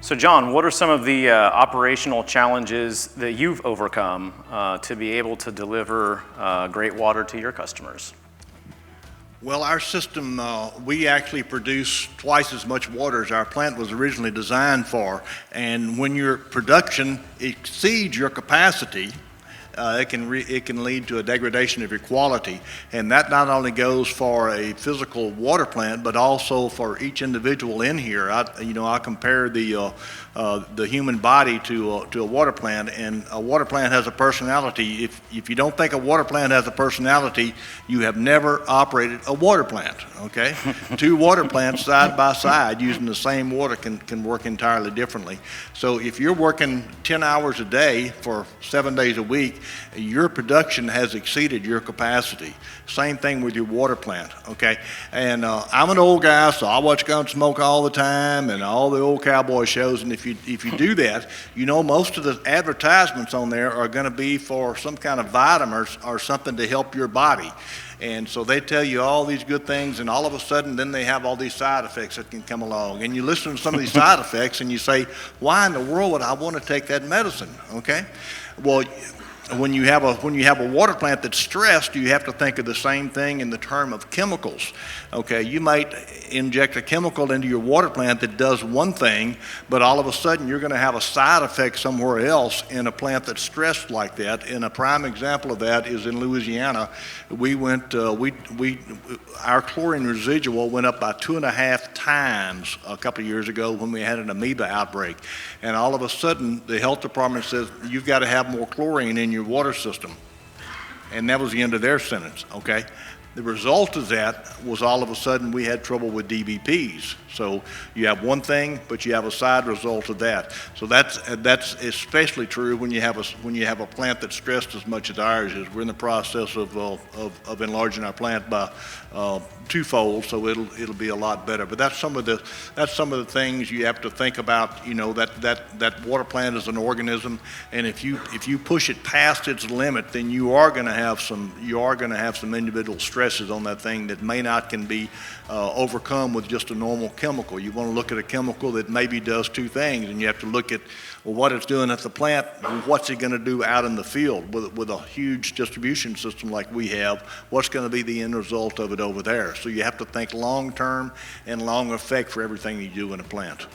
So John, what are some of the operational challenges that you've overcome to be able to deliver great water to your customers? Well, our system, we actually produce twice as much water as our plant was originally designed for. And when your production exceeds your capacity, it can lead to a degradation of your quality. And that not only goes for a physical water plant, but also for each individual in here. I compare the human body to a water plant, and a water plant has a personality. If you don't think a water plant has a personality, you have never operated a water plant, okay? Two water plants side by side using the same water can work entirely differently. So if you're working 10 hours a day for 7 days a week, your production has exceeded your capacity. Same thing with your water plant, okay? And I'm an old guy, so I watch Gunsmoke all the time and all the old cowboy shows, and if you do that, you know most of the advertisements on there are going to be for some kind of vitamin or something to help your body. And so they tell you all these good things, and all of a sudden then they have all these side effects that can come along. And you listen to some of these side effects and you say, why in the world would I want to take that medicine, okay? Well, when you have a water plant that's stressed, you have to think of the same thing in the term of chemicals. Okay, you might inject a chemical into your water plant that does one thing, but all of a sudden you're going to have a side effect somewhere else in a plant that's stressed like that. And a prime example of that is in Louisiana. Our chlorine residual went up by 2.5 times a couple of years ago when we had an amoeba outbreak. And all of a sudden the health department says you've got to have more chlorine in your water system. And that was the end of their sentence, okay? The result of that was all of a sudden we had trouble with DBPs. So you have one thing, but you have a side result of that. So that's especially true when you have a plant that's stressed as much as ours is. We're in the process of enlarging our plant by twofold, so it'll be a lot better. But that's some of the things you have to think about. You know, that water plant is an organism, and if you push it past its limit, then you are going to have some individual stresses on that thing that may not can be overcome with just a normal chemical. You want to look at a chemical that maybe does two things, and you have to look at, well, what it's doing at the plant, what's it going to do out in the field with a huge distribution system like we have, what's going to be the end result of it over there. So you have to think long term and long effect for everything you do in a plant.